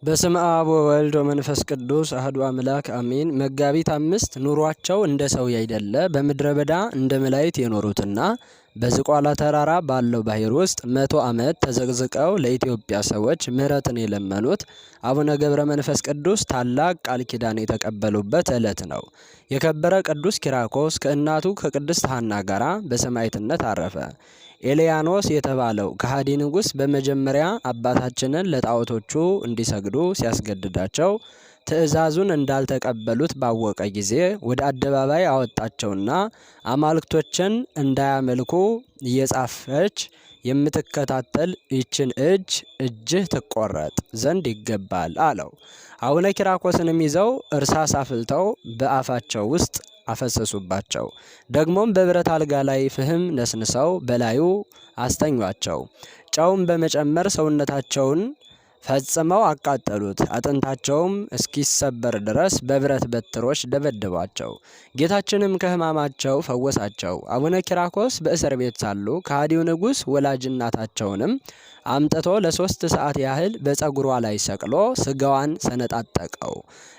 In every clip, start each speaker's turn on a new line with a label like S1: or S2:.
S1: በስመ አብ ወወልድ ወመንፈስ ቅዱስ አሐዱ አምላክ አሜን። መጋቢት 5 ኑሯቸው እንደ ሰው ያይደለ በምድረ በዳ እንደ መላእክት የኖሩትና በዝቋላ ተራራ ባለው ባህር ውስጥ 100 ዓመት ተዘቅዝቀው ለኢትዮጵያ ሰዎች ምሕረትን የለመኑት አቡነ ገብረ መንፈስ ቅዱስ ታላቅ ቃል ኪዳን የተቀበሉበት ዕለት ነው። የከበረ ቅዱስ ኪራኮስ ከእናቱ ከቅድስት ሐና ጋራ በሰማዕትነት አረፈ። ኤልያኖስ የተባለው ከሃዲ ንጉሥ በመጀመሪያ አባታችንን ለጣዖቶቹ እንዲሰግዱ ሲያስገድዳቸው ትእዛዙን እንዳልተቀበሉት ባወቀ ጊዜ ወደ አደባባይ አወጣቸውና አማልክቶችን እንዳያመልኩ እየጻፈች የምትከታተል ይችን እጅህ ትቆረጥ ዘንድ ይገባል አለው። አቡነ ኪራኮስንም ይዘው እርሳስ አፍልተው በአፋቸው ውስጥ አፈሰሱባቸው። ደግሞም በብረት አልጋ ላይ ፍህም ነስንሰው በላዩ አስተኟቸው። ጨውም በመጨመር ሰውነታቸውን ፈጽመው አቃጠሉት። አጥንታቸውም እስኪሰበር ድረስ በብረት በትሮች ደበደቧቸው። ጌታችንም ከሕማማቸው ፈወሳቸው። አቡነ ኪራኮስ በእስር ቤት ሳሉ ከሃዲው ንጉሥ ወላጅ እናታቸውንም አምጥቶ ለ3 ሰዓት ያህል በፀጉሯ ላይ ሰቅሎ ስጋዋን ሰነጣጠቀው።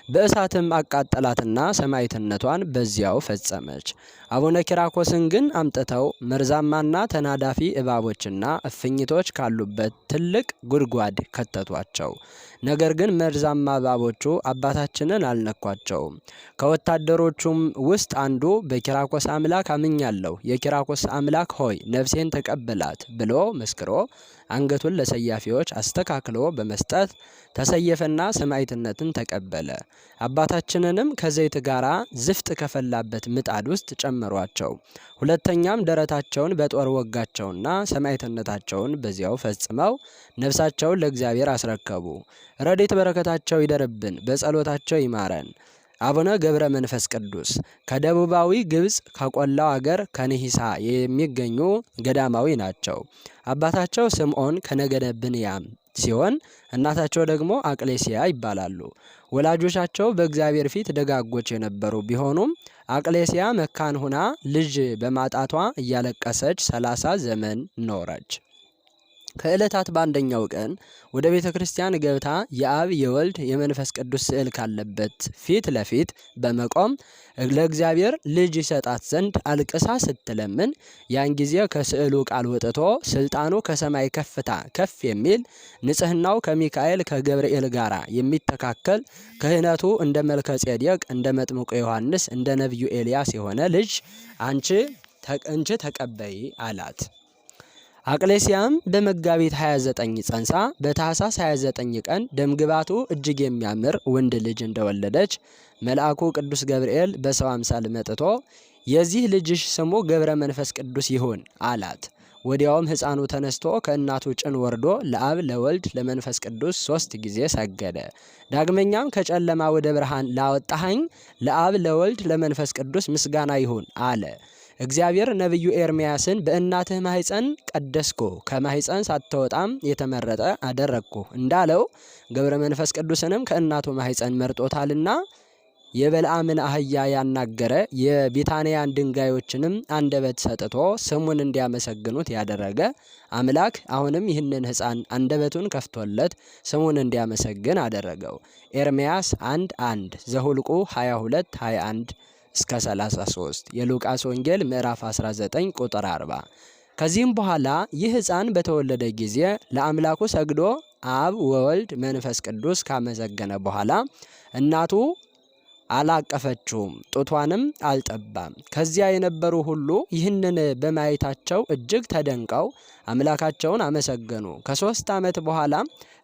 S1: በእሳትም አቃጠላትና ሰማዕትነቷን በዚያው ፈጸመች። አቡነ ኪራኮስን ግን አምጥተው መርዛማና ተናዳፊ እባቦችና እፍኝቶች ካሉበት ትልቅ ጉድጓድ ከተቷቸው። ነገር ግን መርዛማ እባቦቹ አባታችንን አልነኳቸውም። ከወታደሮቹም ውስጥ አንዱ በኪራኮስ አምላክ አምኛለሁ፣ የኪራኮስ አምላክ ሆይ ነፍሴን ተቀበላት ብሎ መስክሮ አንገቱን ለሰያፊዎች አስተካክሎ በመስጠት ተሰየፈና ሰማዕትነትን ተቀበለ። አባታችንንም ከዘይት ጋራ ዝፍጥ ከፈላበት ምጣድ ውስጥ ጨመሯቸው። ሁለተኛም ደረታቸውን በጦር ወጋቸውና ሰማዕትነታቸውን በዚያው ፈጽመው ነፍሳቸውን ለእግዚአብሔር አስረከቡ። ረድኤት በረከታቸው ይደርብን፣ በጸሎታቸው ይማረን። አቡነ ገብረ መንፈስ ቅዱስ ከደቡባዊ ግብጽ ከቆላው አገር ከንሂሳ የሚገኙ ገዳማዊ ናቸው። አባታቸው ስምዖን ከነገደ ብንያም ሲሆን እናታቸው ደግሞ አቅሌስያ ይባላሉ። ወላጆቻቸው በእግዚአብሔር ፊት ደጋጎች የነበሩ ቢሆኑም አቅሌስያ መካን ሆና ልጅ በማጣቷ እያለቀሰች 30 ዘመን ኖረች። ከዕለታት በአንደኛው ቀን ወደ ቤተ ክርስቲያን ገብታ የአብ የወልድ የመንፈስ ቅዱስ ስዕል ካለበት ፊት ለፊት በመቆም ለእግዚአብሔር ልጅ ይሰጣት ዘንድ አልቅሳ ስትለምን ያን ጊዜ ከስዕሉ ቃል ወጥቶ ስልጣኑ ከሰማይ ከፍታ ከፍ የሚል ንጽሕናው ከሚካኤል ከገብርኤል ጋር የሚተካከል ክህነቱ እንደ መልከ ጼዴቅ እንደ መጥምቁ ዮሐንስ እንደ ነቢዩ ኤልያስ የሆነ ልጅ አንቺ ተቀበይ አላት። አቅሌስያም በመጋቢት 29 ጸንሳ በታኅሳስ 29 ቀን ደምግባቱ እጅግ የሚያምር ወንድ ልጅ እንደወለደች መልአኩ ቅዱስ ገብርኤል በሰው አምሳል መጥቶ የዚህ ልጅሽ ስሙ ገብረ መንፈስ ቅዱስ ይሁን አላት። ወዲያውም ሕፃኑ ተነስቶ ከእናቱ ጭን ወርዶ ለአብ ለወልድ ለመንፈስ ቅዱስ 3 ጊዜ ሰገደ። ዳግመኛም ከጨለማ ወደ ብርሃን ላወጣኸኝ ለአብ ለወልድ ለመንፈስ ቅዱስ ምስጋና ይሁን አለ። እግዚአብሔር ነቢዩ ኤርምያስን በእናትህ ማህፀን ቀደስኩ፣ ከማህፀን ሳትወጣም የተመረጠ አደረግኩ እንዳለው ገብረ መንፈስ ቅዱስንም ከእናቱ ማህፀን መርጦታልና የበልዓምን አህያ ያናገረ የቢታንያን ድንጋዮችንም አንደበት ሰጥቶ ስሙን እንዲያመሰግኑት ያደረገ አምላክ አሁንም ይህንን ሕፃን አንደበቱን ከፍቶለት ስሙን እንዲያመሰግን አደረገው። ኤርምያስ 1:1 ዘሁልቁ 22:21 እስከ 33 የሉቃስ ወንጌል ምዕራፍ 19 ቁጥር 40። ከዚህም በኋላ ይህ ሕፃን በተወለደ ጊዜ ለአምላኩ ሰግዶ አብ ወወልድ መንፈስ ቅዱስ ካመሰገነ በኋላ እናቱ አላቀፈችውም፣ ጡቷንም አልጠባም። ከዚያ የነበሩ ሁሉ ይህንን በማየታቸው እጅግ ተደንቀው አምላካቸውን አመሰገኑ። ከ3 ዓመት በኋላ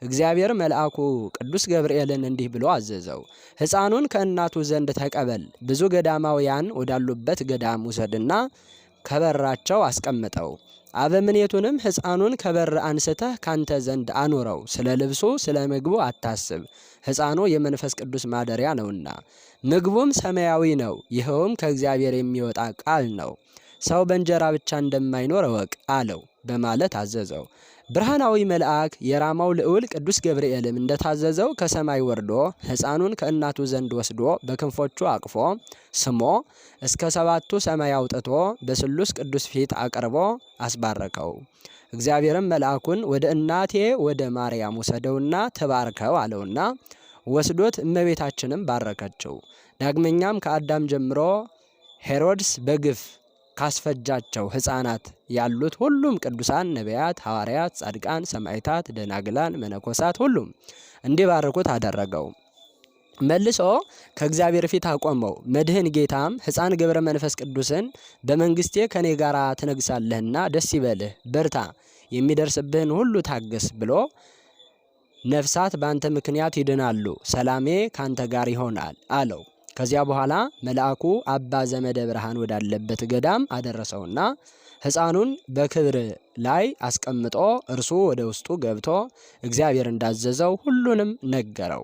S1: እግዚአብሔር መልአኩ ቅዱስ ገብርኤልን እንዲህ ብሎ አዘዘው፣ ሕፃኑን ከእናቱ ዘንድ ተቀበል፣ ብዙ ገዳማውያን ወዳሉበት ገዳም ውሰድና ከበራቸው አስቀምጠው። አበምኔቱንም ሕፃኑን ከበር አንስተህ ካንተ ዘንድ አኑረው፣ ስለ ልብሱ ስለ ምግቡ አታስብ፣ ሕፃኑ የመንፈስ ቅዱስ ማደሪያ ነውና፣ ምግቡም ሰማያዊ ነው፣ ይኸውም ከእግዚአብሔር የሚወጣ ቃል ነው። ሰው በእንጀራ ብቻ እንደማይኖር እወቅ አለው በማለት አዘዘው። ብርሃናዊ መልአክ የራማው ልዑል ቅዱስ ገብርኤልም እንደታዘዘው ከሰማይ ወርዶ ሕፃኑን ከእናቱ ዘንድ ወስዶ በክንፎቹ አቅፎ ስሞ እስከ 7ቱ ሰማይ አውጥቶ በስሉስ ቅዱስ ፊት አቅርቦ አስባረከው። እግዚአብሔርም መልአኩን ወደ እናቴ ወደ ማርያም ውሰደውና ተባርከው አለውና ወስዶት እመቤታችንም ባረከችው። ዳግመኛም ከአዳም ጀምሮ ሄሮድስ በግፍ ካስፈጃቸው ሕፃናት ያሉት ሁሉም ቅዱሳን ነቢያት፣ ሐዋርያት፣ ጻድቃን፣ ሰማዕታት፣ ደናግላን፣ መነኮሳት ሁሉም እንዲባርኩት አደረገው። መልሶ ከእግዚአብሔር ፊት አቆመው። መድህን ጌታም ሕፃን ገብረ መንፈስ ቅዱስን በመንግስቴ ከኔ ጋር ትነግሳለህና ደስ ይበልህ፣ በርታ፣ የሚደርስብህን ሁሉ ታገስ ብሎ ነፍሳት ባንተ ምክንያት ይድናሉ፣ ሰላሜ ካንተ ጋር ይሆናል አለው። ከዚያ በኋላ መልአኩ አባ ዘመደ ብርሃን ወዳለበት ገዳም አደረሰውና ሕፃኑን በክብር ላይ አስቀምጦ እርሱ ወደ ውስጡ ገብቶ እግዚአብሔር እንዳዘዘው ሁሉንም ነገረው።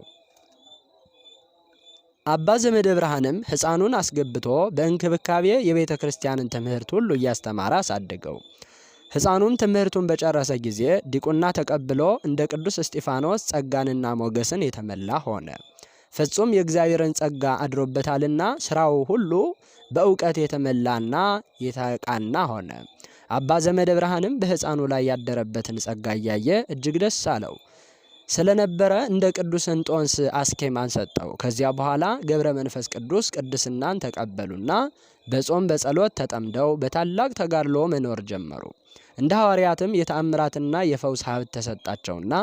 S1: አባ ዘመደ ብርሃንም ሕፃኑን አስገብቶ በእንክብካቤ የቤተ ክርስቲያንን ትምህርት ሁሉ እያስተማረ አሳደገው። ሕፃኑም ትምህርቱን በጨረሰ ጊዜ ዲቁና ተቀብሎ እንደ ቅዱስ እስጢፋኖስ ጸጋንና ሞገስን የተመላ ሆነ። ፍጹም የእግዚአብሔርን ጸጋ አድሮበታልና ስራው ሁሉ በእውቀት የተመላና የተቃና ሆነ። አባ ዘመደ ብርሃንም በሕፃኑ ላይ ያደረበትን ጸጋ እያየ እጅግ ደስ አለው ስለነበረ እንደ ቅዱስ እንጦንስ አስኬማን ሰጠው። ከዚያ በኋላ ገብረ መንፈስ ቅዱስ ቅድስናን ተቀበሉና በጾም በጸሎት ተጠምደው በታላቅ ተጋድሎ መኖር ጀመሩ። እንደ ሐዋርያትም የተአምራትና የፈውስ ሀብት ተሰጣቸውና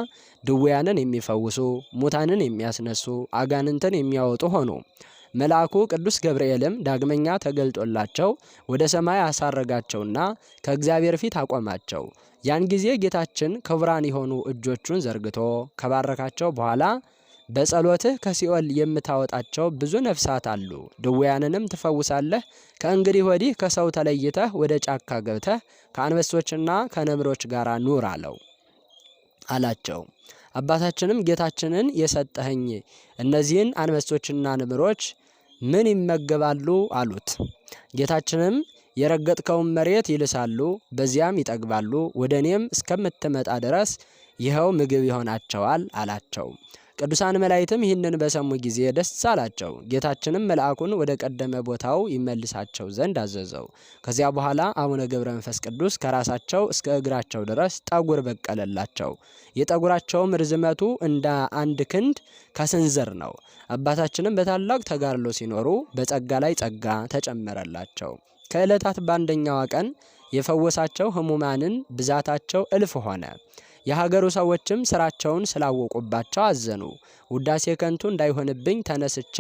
S1: ድውያንን የሚፈውሱ፣ ሙታንን የሚያስነሱ፣ አጋንንትን የሚያወጡ ሆኑ። መልአኩ ቅዱስ ገብርኤልም ዳግመኛ ተገልጦላቸው ወደ ሰማይ አሳረጋቸውና ከእግዚአብሔር ፊት አቆማቸው። ያን ጊዜ ጌታችን ክቡራን የሆኑ እጆቹን ዘርግቶ ከባረካቸው በኋላ በጸሎትህ ከሲኦል የምታወጣቸው ብዙ ነፍሳት አሉ፣ ድውያንንም ትፈውሳለህ። ከእንግዲህ ወዲህ ከሰው ተለይተህ ወደ ጫካ ገብተህ ከአንበሶችና ከነብሮች ጋር ኑር አላቸው። አባታችንም ጌታችንን የሰጠኸኝ እነዚህን አንበሶችና ነብሮች ምን ይመገባሉ አሉት። ጌታችንም የረገጥከውን መሬት ይልሳሉ፣ በዚያም ይጠግባሉ፣ ወደ እኔም እስከምትመጣ ድረስ ይኸው ምግብ ይሆናቸዋል አላቸው። ቅዱሳን መላእክትም ይህንን በሰሙ ጊዜ ደስ አላቸው። ጌታችንም መልአኩን ወደ ቀደመ ቦታው ይመልሳቸው ዘንድ አዘዘው። ከዚያ በኋላ አቡነ ገብረ መንፈስ ቅዱስ ከራሳቸው እስከ እግራቸው ድረስ ጠጉር በቀለላቸው። የጠጉራቸውም ርዝመቱ እንደ 1 ክንድ ከስንዝር ነው። አባታችንም በታላቅ ተጋድሎ ሲኖሩ በጸጋ ላይ ጸጋ ተጨመረላቸው። ከዕለታት በአንደኛዋ ቀን የፈወሳቸው ሕሙማንን ብዛታቸው እልፍ ሆነ። የሀገሩ ሰዎችም ስራቸውን ስላወቁባቸው አዘኑ። ውዳሴ ከንቱ እንዳይሆንብኝ ተነስቼ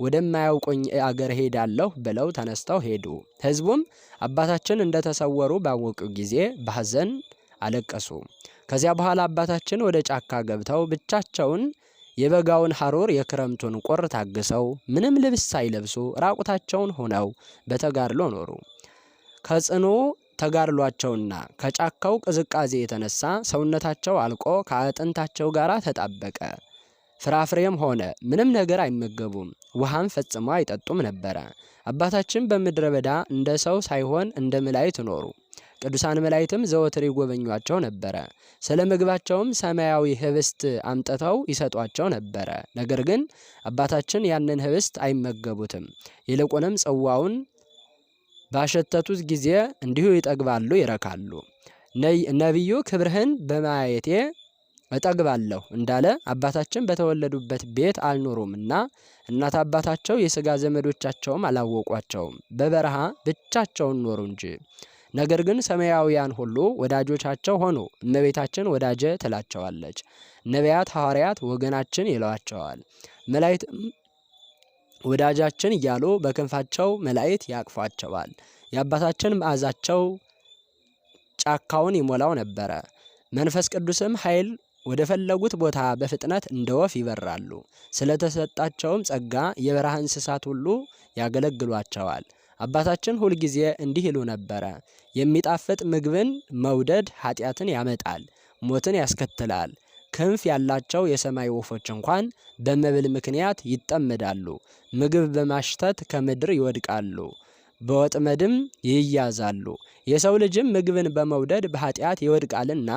S1: ወደማያውቁኝ አገር ሄዳለሁ ብለው ተነስተው ሄዱ። ሕዝቡም አባታችን እንደተሰወሩ ባወቁ ጊዜ በሐዘን አለቀሱ። ከዚያ በኋላ አባታችን ወደ ጫካ ገብተው ብቻቸውን የበጋውን ሐሩር የክረምቱን ቁር ታግሰው ምንም ልብስ ሳይለብሱ ራቁታቸውን ሆነው በተጋድሎ ኖሩ። ከጽኑ ተጋድሏቸውና ከጫካው ቅዝቃዜ የተነሳ ሰውነታቸው አልቆ ከአጥንታቸው ጋር ተጣበቀ። ፍራፍሬም ሆነ ምንም ነገር አይመገቡም፣ ውሃም ፈጽሞ አይጠጡም ነበረ። አባታችን በምድረ በዳ እንደ ሰው ሳይሆን እንደ መላእክት ኖሩ። ቅዱሳን መላእክትም ዘወትር ይጎበኟቸው ነበረ። ስለ ምግባቸውም ሰማያዊ ህብስት አምጥተው ይሰጧቸው ነበረ። ነገር ግን አባታችን ያንን ህብስት አይመገቡትም። ይልቁንም ጽዋውን ባሸተቱት ጊዜ እንዲሁ ይጠግባሉ፣ ይረካሉ። ነቢዩ ክብርህን በማየቴ እጠግባለሁ እንዳለ አባታችን በተወለዱበት ቤት አልኖሩምና እናት አባታቸው የሥጋ ዘመዶቻቸውም አላወቋቸውም። በበረሃ ብቻቸውን ኖሩ እንጂ። ነገር ግን ሰማያውያን ሁሉ ወዳጆቻቸው ሆኑ። እመቤታችን ወዳጀ ትላቸዋለች። ነቢያት፣ ሐዋርያት ወገናችን ይለዋቸዋል። መላእክት ወዳጃችን እያሉ በክንፋቸው መላእክት ያቅፏቸዋል። የአባታችን መዓዛቸው ጫካውን ይሞላው ነበረ። መንፈስ ቅዱስም ኃይል ወደ ፈለጉት ቦታ በፍጥነት እንደ ወፍ ይበራሉ። ስለተሰጣቸውም ጸጋ የበረሃ እንስሳት ሁሉ ያገለግሏቸዋል። አባታችን ሁልጊዜ እንዲህ ይሉ ነበረ። የሚጣፍጥ ምግብን መውደድ ኃጢአትን ያመጣል፣ ሞትን ያስከትላል። ክንፍ ያላቸው የሰማይ ወፎች እንኳን በመብል ምክንያት ይጠመዳሉ። ምግብ በማሽተት ከምድር ይወድቃሉ፣ በወጥመድም ይያዛሉ። የሰው ልጅም ምግብን በመውደድ በኃጢአት ይወድቃልና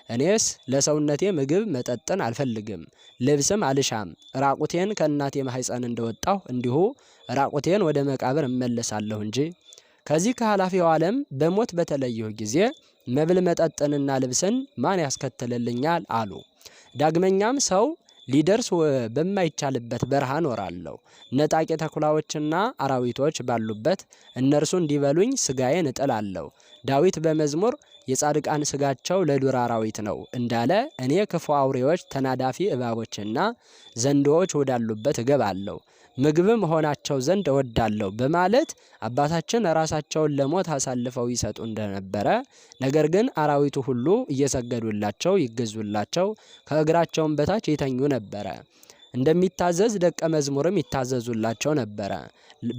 S1: እኔስ ለሰውነቴ ምግብ መጠጥን አልፈልግም፣ ልብስም አልሻም። ራቁቴን ከእናቴ ማኅፀን እንደወጣሁ እንዲሁ ራቁቴን ወደ መቃብር እመለሳለሁ እንጂ ከዚህ ከኃላፊው ዓለም በሞት በተለየሁ ጊዜ መብል መጠጥንና ልብስን ማን ያስከትልልኛል አሉ። ዳግመኛም ሰው ሊደርስ በማይቻልበት በረሃ እኖራለሁ። ነጣቂ ተኩላዎችና አራዊቶች ባሉበት እነርሱ እንዲበሉኝ ስጋዬን እጥላለሁ። ዳዊት በመዝሙር የጻድቃን ስጋቸው ለዱር አራዊት ነው እንዳለ እኔ ክፉ አውሬዎች፣ ተናዳፊ እባቦችና ዘንዶዎች ወዳሉበት እገባለሁ፣ ምግብም ሆናቸው ዘንድ እወዳለሁ በማለት አባታችን ራሳቸውን ለሞት አሳልፈው ይሰጡ እንደነበረ፣ ነገር ግን አራዊቱ ሁሉ እየሰገዱላቸው ይገዙላቸው፣ ከእግራቸውም በታች ይተኙ ነበረ። እንደሚታዘዝ ደቀ መዝሙርም ይታዘዙላቸው ነበረ።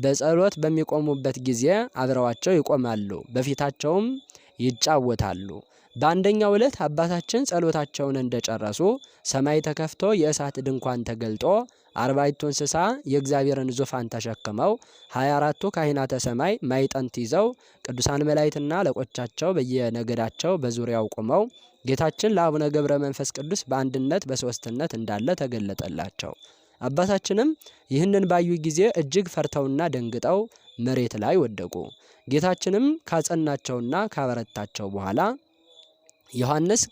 S1: በጸሎት በሚቆሙበት ጊዜ አብረዋቸው ይቆማሉ፣ በፊታቸውም ይጫወታሉ። በአንደኛው ዕለት አባታችን ጸሎታቸውን እንደጨረሱ ሰማይ ተከፍቶ የእሳት ድንኳን ተገልጦ 40ቱ እንስሳ የእግዚአብሔርን ዙፋን ተሸክመው 24ቱ ካህናተ ሰማይ ማዕጠንት ይዘው ቅዱሳን መላእክትና አለቆቻቸው በየነገዳቸው በዙሪያው ቆመው ጌታችን ለአቡነ ገብረ መንፈስ ቅዱስ በአንድነት በሶስትነት እንዳለ ተገለጠላቸው። አባታችንም ይህንን ባዩ ጊዜ እጅግ ፈርተውና ደንግጠው መሬት ላይ ወደቁ። ጌታችንም ካጸናቸውና ካበረታቸው በኋላ ዮሐንስ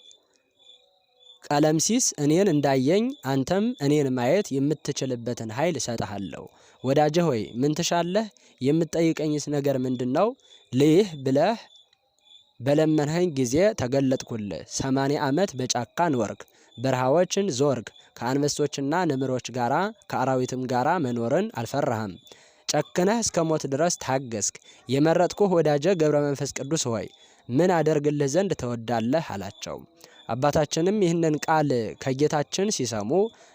S1: ቀለምሲስ እኔን እንዳየኝ አንተም እኔን ማየት የምትችልበትን ኃይል እሰጥሃለሁ። ወዳጄ ሆይ ምን ትሻለህ? የምትጠይቀኝስ ነገር ምንድነው? ልይህ ብለህ በለመንኸኝ ጊዜ ተገለጥኩልህ። 80 ዓመት በጫካ ኖርክ፣ በረሃዎችን ዞርክ፣ ከአንበሶችና ነምሮች ጋራ ከአራዊትም ጋራ መኖርን አልፈራህም። ጨክነህ እስከ ሞት ድረስ ታገስክ። የመረጥኩህ ወዳጄ ገብረ መንፈስ ቅዱስ ሆይ ምን አደርግልህ ዘንድ ትወዳለህ? አላቸው። አባታችንም ይህንን ቃል ከጌታችን ሲሰሙ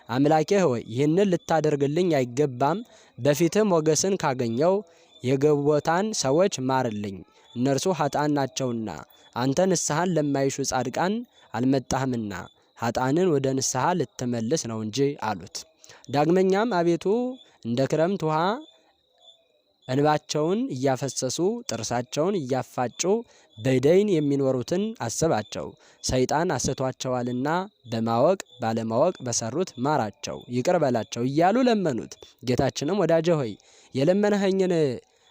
S1: አምላኬ ሆይ ይህንን ልታደርግልኝ አይገባም፣ በፊትህ ሞገስን ካገኘው የገቦታን ሰዎች ማርልኝ፣ እነርሱ ኃጥአን ናቸውና አንተ ንስሐን ለማይሹ ጻድቃን አልመጣህምና ኃጥአንን ወደ ንስሐ ልትመልስ ነው እንጂ አሉት። ዳግመኛም አቤቱ እንደ ክረምት ውሃ እንባቸውን እያፈሰሱ ጥርሳቸውን እያፋጩ በደይን የሚኖሩትን አስባቸው፣ ሰይጣን አስቷቸዋልና በማወቅ ባለማወቅ በሰሩት ማራቸው፣ ይቅር በላቸው እያሉ ለመኑት። ጌታችንም ወዳጄ ሆይ የለመነኸኝን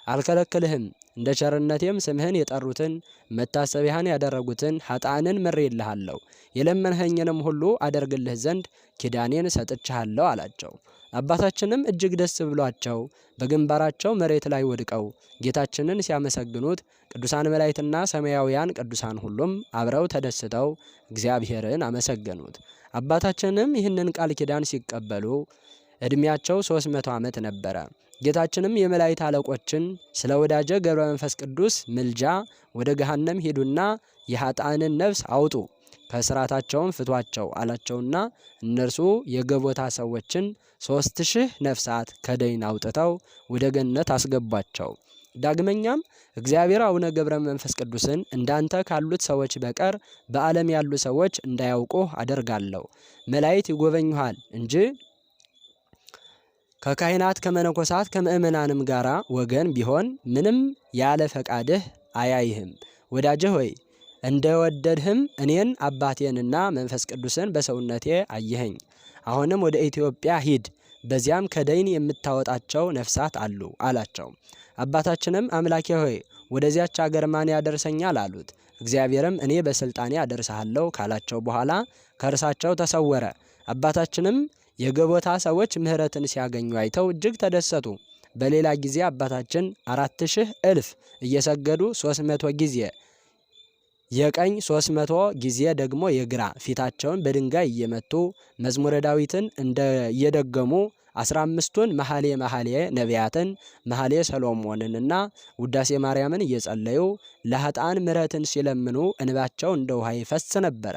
S1: አልከለክልህም፣ እንደ ቸርነቴም ስምህን የጠሩትን መታሰቢያን ያደረጉትን ኃጥአንን ምሬልሃለሁ፣ የለመንኸኝንም ሁሉ አደርግልህ ዘንድ ኪዳኔን ሰጥቻለሁ አላቸው። አባታችንም እጅግ ደስ ብሏቸው በግንባራቸው መሬት ላይ ወድቀው ጌታችንን ሲያመሰግኑት ቅዱሳን መላእክትና ሰማያውያን ቅዱሳን ሁሉም አብረው ተደስተው እግዚአብሔርን አመሰገኑት። አባታችንም ይህንን ቃል ኪዳን ሲቀበሉ ዕድሜያቸው 300 ዓመት ነበረ። ጌታችንም የመላእክት አለቆችን ስለ ወዳጄ ገብረ መንፈስ ቅዱስ ምልጃ ወደ ገሃነም ሂዱና የኃጥአንን ነፍስ አውጡ፣ ከስራታቸውም ፍቷቸው አላቸውና እነርሱ የገቦታ ሰዎችን 3000 ነፍሳት ከደይን አውጥተው ወደ ገነት አስገቧቸው። ዳግመኛም እግዚአብሔር አቡነ ገብረ መንፈስ ቅዱስን እንዳንተ ካሉት ሰዎች በቀር በዓለም ያሉ ሰዎች እንዳያውቁህ አደርጋለሁ። መላእክት ይጎበኙሃል እንጂ ከካህናት ከመነኮሳት ከምእመናንም ጋራ ወገን ቢሆን ምንም ያለ ፈቃድህ አያይህም። ወዳጄ ሆይ እንደወደድህም እኔን አባቴንና መንፈስ ቅዱስን በሰውነቴ አየኸኝ። አሁንም ወደ ኢትዮጵያ ሂድ፣ በዚያም ከደይን የምታወጣቸው ነፍሳት አሉ አላቸው። አባታችንም አምላኬ ሆይ ወደዚያች አገር ማን ያደርሰኛል አሉት። እግዚአብሔርም እኔ በስልጣኔ አደርሰሃለሁ ካላቸው በኋላ ከእርሳቸው ተሰወረ። አባታችንም የገቦታ ሰዎች ምሕረትን ሲያገኙ አይተው እጅግ ተደሰቱ። በሌላ ጊዜ አባታችን 4000 እልፍ እየሰገዱ 300 ጊዜ የቀኝ 300 ጊዜ ደግሞ የግራ ፊታቸውን በድንጋይ እየመቱ መዝሙረ ዳዊትን እየደገሙ 15ቱን መኃልየ ነቢያትን መኃልየ ሰሎሞንንና ውዳሴ ማርያምን እየጸለዩ ለኃጥአን ምሕረትን ሲለምኑ እንባቸው እንደ ውሃ ይፈስ ነበረ።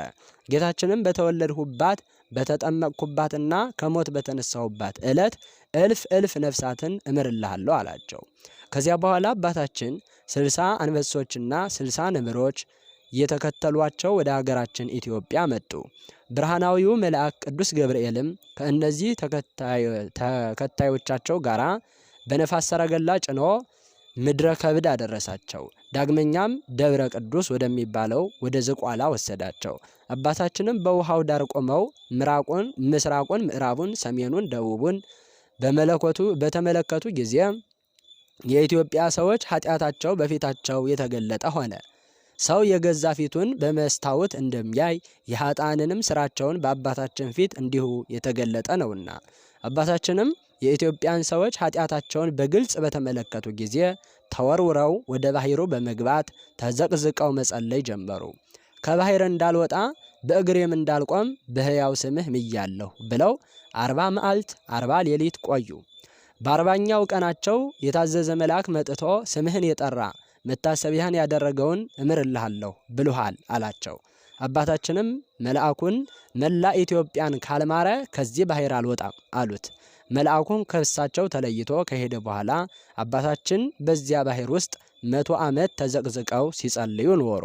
S1: ጌታችንም በተወለድሁባት በተጠመቅኩባትና ከሞት በተነሳሁባት ዕለት እልፍ እልፍ ነፍሳትን እምርልሃለሁ አላቸው። ከዚያ በኋላ አባታችን 60 አንበሶችና 60 ነብሮች እየተከተሏቸው ወደ ሀገራችን ኢትዮጵያ መጡ። ብርሃናዊው መልአክ ቅዱስ ገብርኤልም ከእነዚህ ተከታዮቻቸው ጋራ በነፋስ ሰረገላ ጭኖ ምድረ ከብድ አደረሳቸው። ዳግመኛም ደብረ ቅዱስ ወደሚባለው ወደ ዝቋላ ወሰዳቸው። አባታችንም በውሃው ዳር ቆመው ምስራቁን፣ ምዕራቡን፣ ሰሜኑን፣ ደቡቡን በመለኮቱ በተመለከቱ ጊዜ የኢትዮጵያ ሰዎች ኃጢአታቸው በፊታቸው የተገለጠ ሆነ። ሰው የገዛ ፊቱን በመስታወት እንደሚያይ የኃጥአንንም ስራቸውን በአባታችን ፊት እንዲሁ የተገለጠ ነውና አባታችንም የኢትዮጵያን ሰዎች ኃጢአታቸውን በግልጽ በተመለከቱ ጊዜ ተወርውረው ወደ ባሕሩ በመግባት ተዘቅዝቀው መጸለይ ጀመሩ። ከባሕር እንዳልወጣ በእግሬም እንዳልቆም በሕያው ስምህ ምያለሁ ብለው 40 መዓልት 40 ሌሊት ቆዩ። በ40ኛው ቀናቸው የታዘዘ መልአክ መጥቶ ስምህን የጠራ መታሰቢያን ያደረገውን እምርልሃለሁ ብሉሃል አላቸው። አባታችንም መልአኩን መላ ኢትዮጵያን ካልማረ ከዚህ ባሕር አልወጣም አሉት። መልአኩም ከእሳቸው ተለይቶ ከሄደ በኋላ አባታችን በዚያ ባሕር ውስጥ 100 ዓመት ተዘቅዝቀው ሲጸልዩ ኖሩ።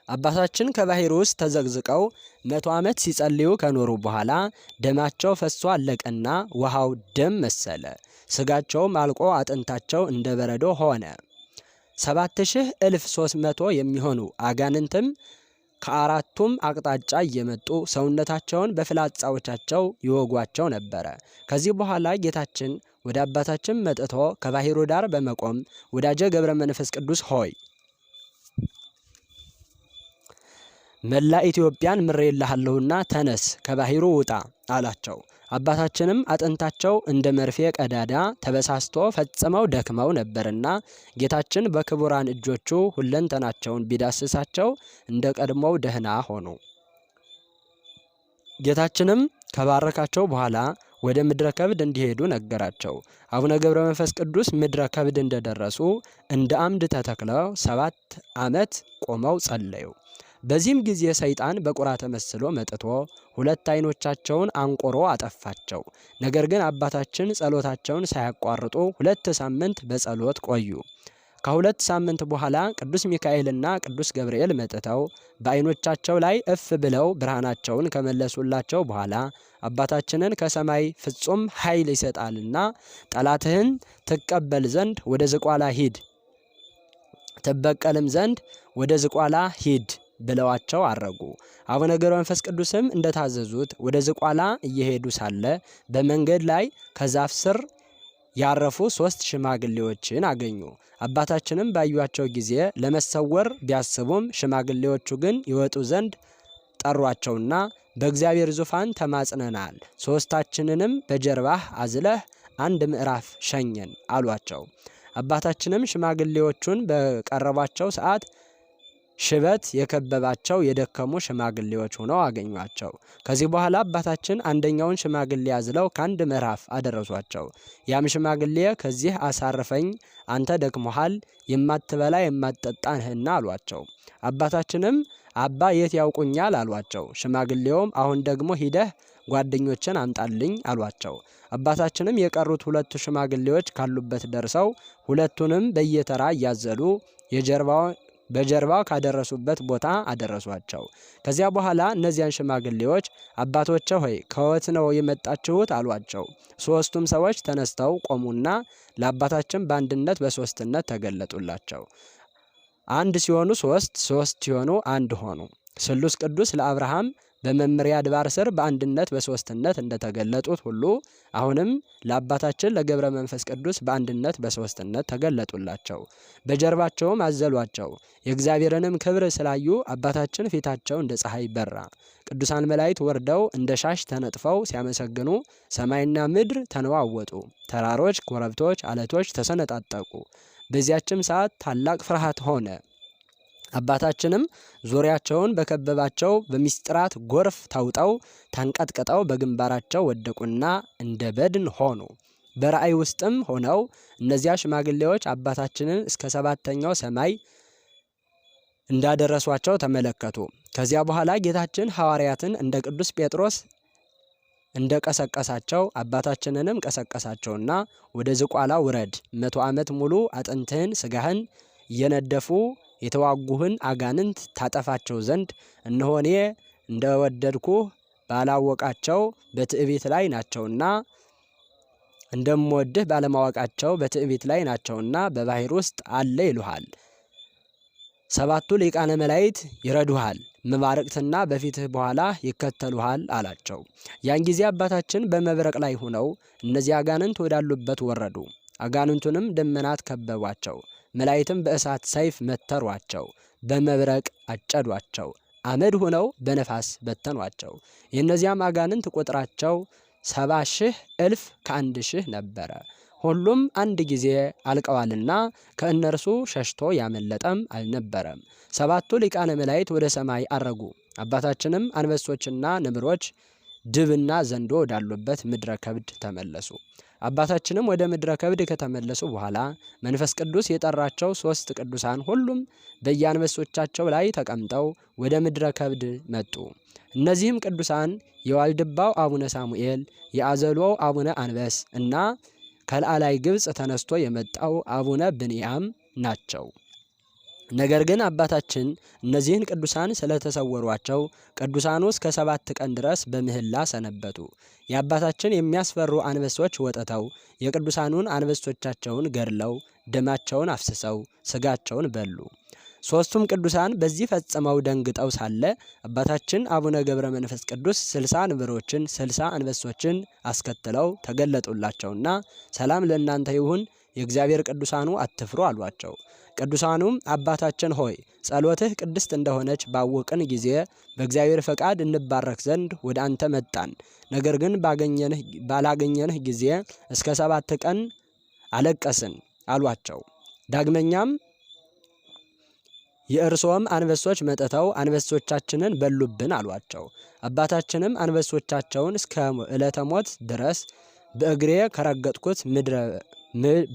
S1: አባታችን ከባሕር ውስጥ ተዘቅዝቀው 100 ዓመት ሲጸልዩ ከኖሩ በኋላ ደማቸው ፈሶ አለቀና ውሃው ደም መሰለ። ስጋቸውም አልቆ አጥንታቸው እንደ በረዶ ሆነ። 7300 የሚሆኑ አጋንንትም ከአራቱም አቅጣጫ እየመጡ ሰውነታቸውን በፍላጻዎቻቸው ይወጓቸው ነበረ። ከዚህ በኋላ ጌታችን ወደ አባታችን መጥቶ ከባሕሩ ዳር በመቆም ወዳጄ ገብረ መንፈስ ቅዱስ ሆይ መላ ኢትዮጵያን ምሬልሃለሁና ተነስ ከባሕሩ ውጣ አላቸው። አባታችንም አጥንታቸው እንደ መርፌ ቀዳዳ ተበሳስቶ ፈጽመው ደክመው ነበርና ጌታችን በክቡራን እጆቹ ሁለንተናቸውን ቢዳስሳቸው እንደ ቀድሞው ደህና ሆኑ። ጌታችንም ከባረካቸው በኋላ ወደ ምድረ ከብድ እንዲሄዱ ነገራቸው። አቡነ ገብረ መንፈስ ቅዱስ ምድረ ከብድ እንደደረሱ እንደ አምድ ተተክለው 7 ዓመት ቆመው ጸለዩ። በዚህም ጊዜ ሰይጣን በቁራ ተመስሎ መጥቶ 2 ዓይኖቻቸውን አንቆሮ አጠፋቸው። ነገር ግን አባታችን ጸሎታቸውን ሳያቋርጡ 2 ሳምንት በጸሎት ቆዩ። ከ2 ሳምንት በኋላ ቅዱስ ሚካኤልና ቅዱስ ገብርኤል መጥተው በዓይኖቻቸው ላይ እፍ ብለው ብርሃናቸውን ከመለሱላቸው በኋላ አባታችንን ከሰማይ ፍጹም ኃይል ይሰጣልና ጠላትህን ትቀበል ዘንድ ወደ ዝቋላ ሂድ፣ ትበቀልም ዘንድ ወደ ዝቋላ ሂድ ብለዋቸው አረጉ። አቡነ ገብረ መንፈስ ቅዱስም እንደታዘዙት ወደ ዝቋላ እየሄዱ ሳለ በመንገድ ላይ ከዛፍ ስር ያረፉ 3 ሽማግሌዎችን አገኙ። አባታችንም ባዩአቸው ጊዜ ለመሰወር ቢያስቡም ሽማግሌዎቹ ግን ይወጡ ዘንድ ጠሯቸውና በእግዚአብሔር ዙፋን ተማጽነናል፣ 3ታችንንም በጀርባህ አዝለህ 1 ምዕራፍ ሸኘን አሏቸው። አባታችንም ሽማግሌዎቹን በቀረቧቸው ሰዓት ሽበት የከበባቸው የደከሙ ሽማግሌዎች ሆነው አገኟቸው። ከዚህ በኋላ አባታችን አንደኛውን ሽማግሌ አዝለው ከ1 ምዕራፍ አደረሷቸው። ያም ሽማግሌ ከዚህ አሳርፈኝ፣ አንተ ደክሞሃል፣ የማትበላ የማትጠጣ ነህና አሏቸው። አባታችንም አባ የት ያውቁኛል አሏቸው። ሽማግሌውም አሁን ደግሞ ሂደህ ጓደኞችን አምጣልኝ አሏቸው። አባታችንም የቀሩት 2 ሽማግሌዎች ካሉበት ደርሰው 2ቱንም በየተራ እያዘሉ በጀርባው ካደረሱበት ቦታ አደረሷቸው። ከዚያ በኋላ እነዚያን ሽማግሌዎች አባቶቼ ሆይ ከወት ነው የመጣችሁት አሏቸው። 3ቱም ሰዎች ተነስተው ቆሙና ለአባታችን በአንድነት በሶስትነት ተገለጡላቸው። 1 ሲሆኑ 3፣ 3 ሲሆኑ 1 ሆኑ። ስሉስ ቅዱስ ለአብርሃም በመምሪያ አድባር ስር በአንድነት በሶስትነት እንደተገለጡት ሁሉ አሁንም ለአባታችን ለገብረ መንፈስ ቅዱስ በአንድነት በሶስትነት ተገለጡላቸው። በጀርባቸውም አዘሏቸው። የእግዚአብሔርንም ክብር ስላዩ አባታችን ፊታቸው እንደ ፀሐይ በራ። ቅዱሳን መላእክት ወርደው እንደ ሻሽ ተነጥፈው ሲያመሰግኑ ሰማይና ምድር ተነዋወጡ። ተራሮች፣ ኮረብቶች፣ አለቶች ተሰነጣጠቁ። በዚያችም ሰዓት ታላቅ ፍርሃት ሆነ። አባታችንም ዙሪያቸውን በከበባቸው በሚስጥራት ጎርፍ ታውጠው ተንቀጥቀጠው በግንባራቸው ወደቁና እንደ በድን ሆኑ። በራእይ ውስጥም ሆነው እነዚያ ሽማግሌዎች አባታችንን እስከ 7ኛው ሰማይ እንዳደረሷቸው ተመለከቱ። ከዚያ በኋላ ጌታችን ሐዋርያትን እንደ ቅዱስ ጴጥሮስ እንደቀሰቀሳቸው አባታችንንም ቀሰቀሳቸውና ወደ ዝቋላ ውረድ፣ 100 ዓመት ሙሉ አጥንትህን ስጋህን እየነደፉ የተዋጉህን አጋንንት ታጠፋቸው ዘንድ እነሆ እኔ እንደወደድኩህ ባላወቃቸው በትዕቢት ላይ ናቸውና እንደምወድህ ባለማወቃቸው በትዕቢት ላይ ናቸውና በባሕር ውስጥ አለ ይሉሃል። 7ቱ ሊቃነ መላእክት ይረዱሃል፣ መባረቅትና በፊትህ በኋላ ይከተሉሃል አላቸው። ያን ጊዜ አባታችን በመብረቅ ላይ ሆነው እነዚህ አጋንንት ወዳሉበት ወረዱ። አጋንንቱንም ደመናት ከበቧቸው። መላእክትም በእሳት ሰይፍ መተሯቸው፣ በመብረቅ አጨዷቸው። አመድ ሆነው በነፋስ በተኗቸው። የእነዚያም አጋንንት ቁጥራቸው 70,000 እልፍ ከ1,000 ነበረ። ሁሉም አንድ ጊዜ አልቀዋልና ከእነርሱ ሸሽቶ ያመለጠም አልነበረም። 7ቱ ሊቃነ መላእክት ወደ ሰማይ አረጉ። አባታችንም አንበሶችና ነብሮች ድብና ዘንዶ ወዳሉበት ምድረ ከብድ ተመለሱ። አባታችንም ወደ ምድረ ከብድ ከተመለሱ በኋላ መንፈስ ቅዱስ የጠራቸው 3 ቅዱሳን ሁሉም በየአንበሶቻቸው ላይ ተቀምጠው ወደ ምድረ ከብድ መጡ። እነዚህም ቅዱሳን የዋልድባው አቡነ ሳሙኤል፣ የአዘሎው አቡነ አንበስ እና ከላዕላይ ግብጽ ተነስቶ የመጣው አቡነ ብንያም ናቸው። ነገር ግን አባታችን እነዚህን ቅዱሳን ስለተሰወሯቸው ቅዱሳኑ እስከ 7 ቀን ድረስ በምህላ ሰነበቱ። የአባታችን የሚያስፈሩ አንበሶች ወጥተው የቅዱሳኑን አንበሶቻቸውን ገድለው ደማቸውን አፍስሰው ስጋቸውን በሉ። 3ቱም ቅዱሳን በዚህ ፈጽመው ደንግጠው ሳለ አባታችን አቡነ ገብረ መንፈስ ቅዱስ 60 ነብሮችን 60 አንበሶችን አስከትለው ተገለጡላቸውና ሰላም ለእናንተ ይሁን፣ የእግዚአብሔር ቅዱሳኑ አትፍሩ አሏቸው። ቅዱሳኑም አባታችን ሆይ ጸሎትህ ቅድስት እንደሆነች ባወቅን ጊዜ በእግዚአብሔር ፈቃድ እንባረክ ዘንድ ወደ አንተ መጣን። ነገር ግን ባላገኘንህ ጊዜ እስከ 7 ቀን አለቀስን አሏቸው። ዳግመኛም የእርሶም አንበሶች መጥተው አንበሶቻችንን በሉብን አሏቸው። አባታችንም አንበሶቻቸውን እስከ ዕለተ ሞት ድረስ በእግሬ ከረገጥኩት ምድረ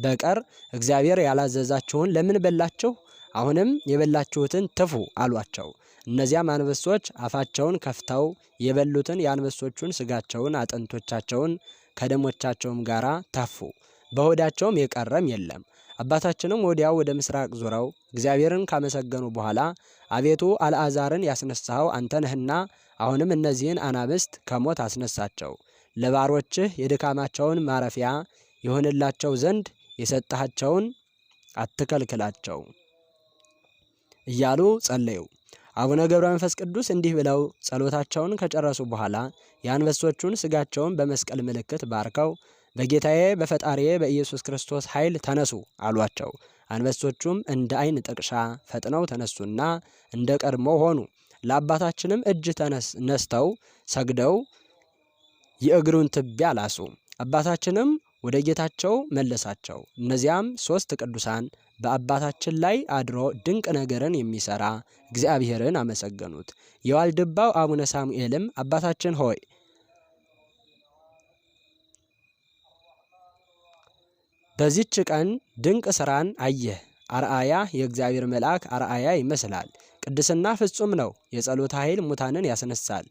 S1: በቀር እግዚአብሔር ያላዘዛችሁን ለምን በላችሁ? አሁንም የበላችሁትን ትፉ አሏቸው። እነዚያም አንበሶች አፋቸውን ከፍተው የበሉትን የአንበሶቹን ስጋቸውን አጥንቶቻቸውን ከደሞቻቸውም ጋራ ተፉ። በሆዳቸውም የቀረም የለም። አባታችንም ወዲያው ወደ ምስራቅ ዞረው እግዚአብሔርን ካመሰገኑ በኋላ አቤቱ አልዓዛርን ያስነሳኸው አንተ ነህና አሁንም እነዚህን አናብስት ከሞት አስነሳቸው፣ ለባሮችህ የድካማቸውን ማረፊያ ይሆንላቸው ዘንድ የሰጣቸውን አትከልክላቸው እያሉ ጸለዩ። አቡነ ገብረ መንፈስ ቅዱስ እንዲህ ብለው ጸሎታቸውን ከጨረሱ በኋላ የአንበሶቹን ስጋቸውን በመስቀል ምልክት ባርከው በጌታዬ በፈጣሪዬ በኢየሱስ ክርስቶስ ኃይል ተነሱ አሏቸው። አንበሶቹም እንደ ዓይን ጥቅሻ ፈጥነው ተነሱና እንደ ቀድሞ ሆኑ። ለአባታችንም እጅ ነስተው ሰግደው የእግሩን ትቢያ ላሱ። አባታችንም ወደ ጌታቸው መለሳቸው። እነዚያም 3 ቅዱሳን በአባታችን ላይ አድሮ ድንቅ ነገርን የሚሰራ እግዚአብሔርን አመሰገኑት። የዋልድባው አቡነ ሳሙኤልም አባታችን ሆይ በዚች ቀን ድንቅ ስራን አየህ። አርአያ የእግዚአብሔር መልአክ አርአያ ይመስላል። ቅድስና ፍጹም ነው። የጸሎት ኃይል ሙታንን ያስነሳል።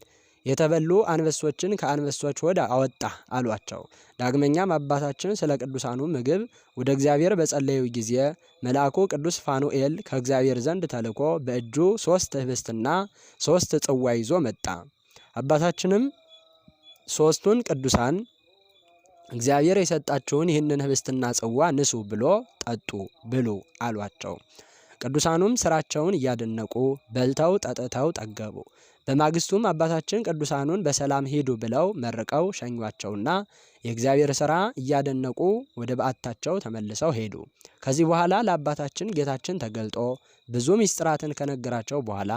S1: የተበሉ አንበሶችን ከአንበሶች ሆድ አወጣ አሏቸው። ዳግመኛም አባታችን ስለ ቅዱሳኑ ምግብ ወደ እግዚአብሔር በጸለዩ ጊዜ መልአኩ ቅዱስ ፋኑኤል ከእግዚአብሔር ዘንድ ተልኮ በእጁ 3 ህብስትና 3 ጽዋ ይዞ መጣ። አባታችንም 3ቱን ቅዱሳን እግዚአብሔር የሰጣችሁን ይህንን ህብስትና ጽዋ ንሱ ብሎ ጠጡ ብሉ አሏቸው። ቅዱሳኑም ስራቸውን እያደነቁ በልተው ጠጥተው ጠገቡ። በማግስቱም አባታችን ቅዱሳኑን በሰላም ሂዱ ብለው መርቀው ሸኟቸውና የእግዚአብሔር ሥራ እያደነቁ ወደ በዓታቸው ተመልሰው ሄዱ። ከዚህ በኋላ ለአባታችን ጌታችን ተገልጦ ብዙ ምስጢራትን ከነገራቸው በኋላ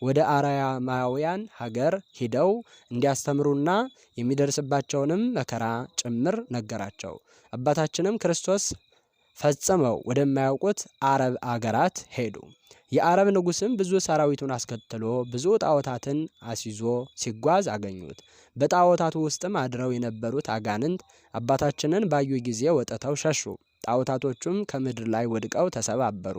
S1: ወደ አርያማውያን ሀገር ሂደው እንዲያስተምሩና የሚደርስባቸውንም መከራ ጭምር ነገራቸው። አባታችንም ክርስቶስ ፈጽመው ወደማያውቁት አረብ አገራት ሄዱ። የአረብ ንጉስም ብዙ ሰራዊቱን አስከትሎ ብዙ ጣዖታትን አስይዞ ሲጓዝ አገኙት። በጣዖታቱ ውስጥም አድረው የነበሩት አጋንንት አባታችንን ባዩ ጊዜ ወጥተው ሸሹ። ጣዖታቶቹም ከምድር ላይ ወድቀው ተሰባበሩ።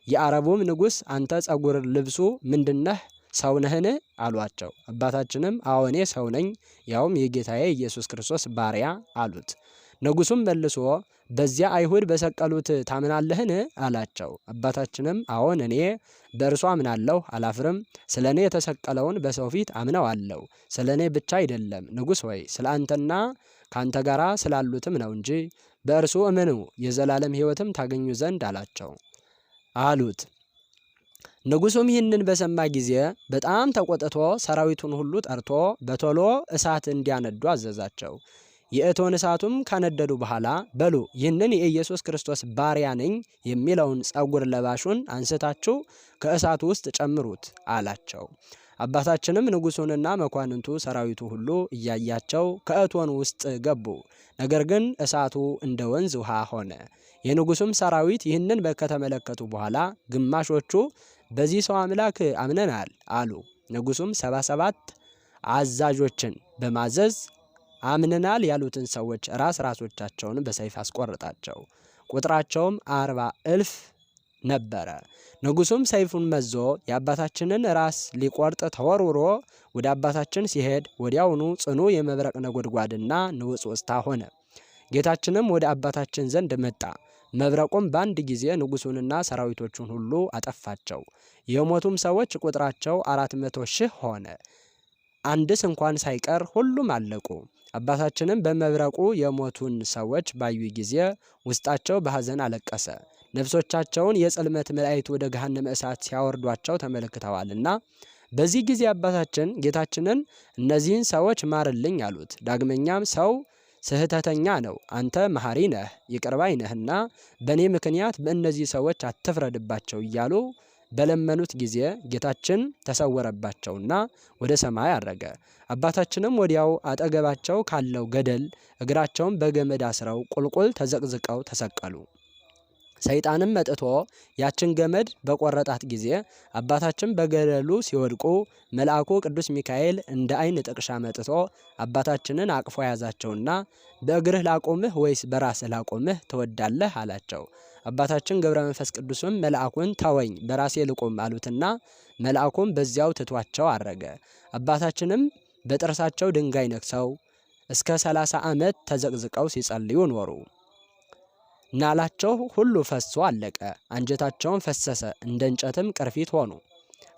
S1: የአረቡም ንጉስ አንተ ጸጉር ልብሱ ምንድነህ? ሰው ነህን? አሏቸው። አባታችንም አዎ እኔ ሰው ነኝ፣ ያውም የጌታዬ ኢየሱስ ክርስቶስ ባሪያ አሉት። ንጉሡም መልሶ በዚያ አይሁድ በሰቀሉት ታምናለህን? አላቸው። አባታችንም አዎን፣ እኔ በእርሱ አምናለሁ፣ አላፍርም። ስለ እኔ የተሰቀለውን በሰው ፊት አምነዋለሁ። ስለ እኔ ብቻ አይደለም ንጉሥ ሆይ፣ ስለ አንተና ከአንተ ጋር ስላሉትም ነው እንጂ በእርሱ እመኑ፣ የዘላለም ሕይወትም ታገኙ ዘንድ አሉት። ንጉሡም ይህንን በሰማ ጊዜ በጣም ተቆጥቶ ሰራዊቱን ሁሉ ጠርቶ በቶሎ እሳት እንዲያነዱ አዘዛቸው። የእቶን እሳቱም ካነደዱ በኋላ በሉ ይህንን የኢየሱስ ክርስቶስ ባሪያ ነኝ የሚለውን ጸጉር ለባሹን አንስታችሁ ከእሳቱ ውስጥ ጨምሩት አላቸው። አባታችንም ንጉሡንና መኳንንቱ ሰራዊቱ ሁሉ እያያቸው ከእቶን ውስጥ ገቡ። ነገር ግን እሳቱ እንደ ወንዝ ውሃ ሆነ። የንጉሡም ሰራዊት ይህንን ከተመለከቱ በኋላ ግማሾቹ በዚህ ሰው አምላክ አምነናል አሉ። ንጉሡም 77 አዛዦችን በማዘዝ አምነናል ያሉትን ሰዎች ራሶቻቸውን በሰይፍ አስቆረጣቸው። ቁጥራቸውም 40,000 ነበረ። ንጉሡም ሰይፉን መዞ የአባታችንን ራስ ሊቆርጥ ተወርውሮ ወደ አባታችን ሲሄድ ወዲያውኑ ጽኑ የመብረቅ ነጎድጓድና ንውጽውጽታ ሆነ። ጌታችንም ወደ አባታችን ዘንድ መጣ። መብረቁም በአንድ ጊዜ ንጉሡንና ሰራዊቶቹን ሁሉ አጠፋቸው። የሞቱም ሰዎች ቁጥራቸው 400,000 ሆነ። አንድስ እንኳን ሳይቀር ሁሉም አለቁ። አባታችንም በመብረቁ የሞቱን ሰዎች ባዩ ጊዜ ውስጣቸው በሐዘን አለቀሰ። ነፍሶቻቸውን የጽልመት መላእክት ወደ ገሃነመ እሳት ሲያወርዷቸው ተመልክተዋልና። በዚህ ጊዜ አባታችን ጌታችንን እነዚህን ሰዎች ማርልኝ አሉት። ዳግመኛም ሰው ስህተተኛ ነው፣ አንተ መሐሪ ነህ፣ ይቅር ባይ ነህና በእኔ ምክንያት በእነዚህ ሰዎች አትፍረድባቸው እያሉ በለመኑት ጊዜ ጌታችን ተሰወረባቸውና ወደ ሰማይ አረገ። አባታችንም ወዲያው አጠገባቸው ካለው ገደል እግራቸውን በገመድ አስረው ቁልቁል ተዘቅዝቀው ተሰቀሉ። ሰይጣንም መጥቶ ያችን ገመድ በቆረጣት ጊዜ አባታችን በገደሉ ሲወድቁ መልአኩ ቅዱስ ሚካኤል እንደ ዓይን ጥቅሻ መጥቶ አባታችንን አቅፎ ያዛቸውና በእግርህ ላቆምህ ወይስ በራስህ ላቆምህ ትወዳለህ አላቸው። አባታችን ገብረ መንፈስ ቅዱስም መልአኩን ተወኝ በራሴ ልቆም አሉትና መልአኩም በዚያው ትቷቸው አረገ። አባታችንም በጥርሳቸው ድንጋይ ነክሰው እስከ 30 ዓመት ተዘቅዝቀው ሲጸልዩ ኖሩ። ናላቸው ሁሉ ፈሶ አለቀ፣ አንጀታቸውን ፈሰሰ፣ እንደ እንጨትም ቅርፊት ሆኑ።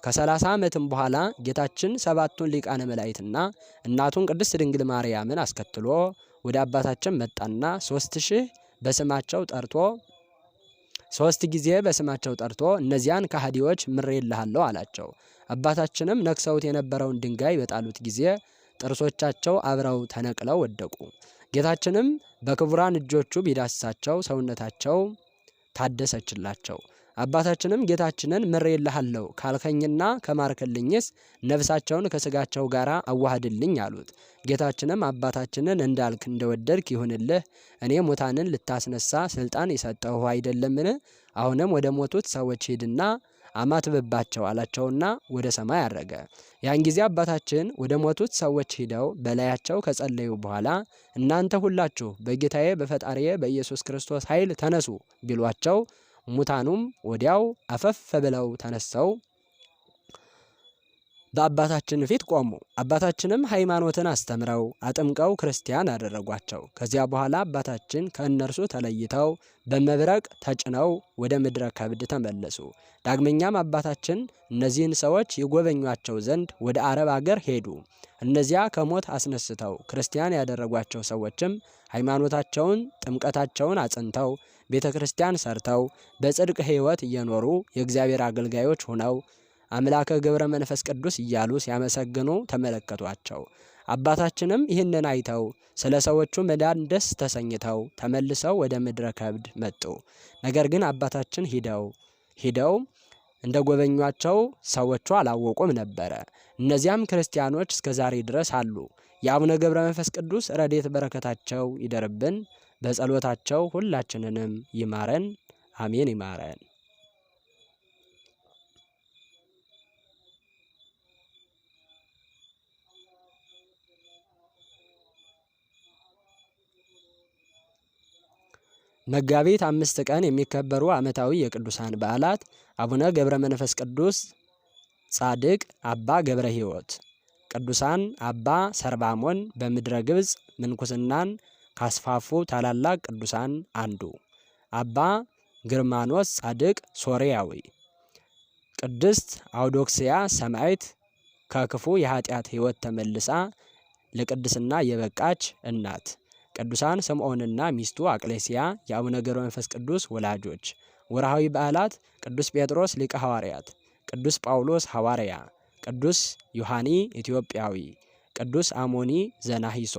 S1: ከ30 ዓመትም በኋላ ጌታችን 7ቱን ሊቃነ መላእክትና እናቱን ቅድስት ድንግል ማርያምን አስከትሎ ወደ አባታችን መጣና 3 ጊዜ በስማቸው ጠርቶ እነዚያን ከሃዲዎች ምሬልሃለሁ አላቸው። አባታችንም ነክሰውት የነበረውን ድንጋይ በጣሉት ጊዜ ጥርሶቻቸው አብረው ተነቅለው ወደቁ። ጌታችንም በክቡራን እጆቹ ቢዳስሳቸው ሰውነታቸው ታደሰችላቸው። አባታችንም ጌታችንን ምሬልሃለሁ ካልከኝና ከማርክልኝስ ነፍሳቸውን ከስጋቸው ጋር አዋህድልኝ አሉት። ጌታችንም አባታችንን እንዳልክ እንደወደድክ ይሁንልህ፣ እኔ ሙታንን ልታስነሳ ስልጣን የሰጠሁ አይደለምን? አሁንም ወደ ሞቱት ሰዎች ሂድና አማትብባቸው አላቸውና ወደ ሰማይ አረገ። ያን ጊዜ አባታችን ወደ ሞቱት ሰዎች ሂደው በላያቸው ከጸለዩ በኋላ እናንተ ሁላችሁ በጌታዬ በፈጣሪዬ በኢየሱስ ክርስቶስ ኃይል ተነሱ ቢሏቸው ሙታኑም ወዲያው አፈፍ ብለው ተነስተው በአባታችን ፊት ቆሙ። አባታችንም ሃይማኖትን አስተምረው አጥምቀው ክርስቲያን አደረጓቸው። ከዚያ በኋላ አባታችን ከእነርሱ ተለይተው በመብረቅ ተጭነው ወደ ምድረ ከብድ ተመለሱ። ዳግመኛም አባታችን እነዚህን ሰዎች ይጎበኟቸው ዘንድ ወደ አረብ አገር ሄዱ። እነዚያ ከሞት አስነስተው ክርስቲያን ያደረጓቸው ሰዎችም ሃይማኖታቸውን ጥምቀታቸውን አጽንተው ቤተ ክርስቲያን ሰርተው በጽድቅ ሕይወት እየኖሩ የእግዚአብሔር አገልጋዮች ሆነው አምላከ ገብረ መንፈስ ቅዱስ እያሉ ሲያመሰግኑ ተመለከቷቸው። አባታችንም ይህንን አይተው ስለ ሰዎቹ መዳን ደስ ተሰኝተው ተመልሰው ወደ ምድረ ከብድ መጡ። ነገር ግን አባታችን ሂደው እንደ ጎበኟቸው ሰዎቹ አላወቁም ነበረ። እነዚያም ክርስቲያኖች እስከ ዛሬ ድረስ አሉ። የአቡነ ገብረ መንፈስ ቅዱስ ረድኤት በረከታቸው ይደርብን፣ በጸሎታቸው ሁላችንንም ይማረን። አሜን። ይማረን። መጋቢት 5 ቀን የሚከበሩ ዓመታዊ የቅዱሳን በዓላት አቡነ ገብረ መንፈስ ቅዱስ ጻድቅ፣ አባ ገብረ ሕይወት። ቅዱሳን አባ ሰርባሞን በምድረ ግብጽ ምንኩስናን ካስፋፉ ታላላቅ ቅዱሳን አንዱ አባ ግርማኖስ ጻድቅ ሶርያዊ። ቅድስት አውዶክስያ ሰማዕት ከክፉ የኃጢአት ሕይወት ተመልሳ ለቅድስና የበቃች እናት። ቅዱሳን ስምዖንና ሚስቱ አቅሌስያ የአቡነ ገብረ መንፈስ ቅዱስ ወላጆች። ወርሃዊ በዓላት ቅዱስ ጴጥሮስ ሊቀ ሐዋርያት፣ ቅዱስ ጳውሎስ ሐዋርያ፣ ቅዱስ ዮሐኒ ኢትዮጵያዊ፣ ቅዱስ አሞኒ ዘናሂሶ።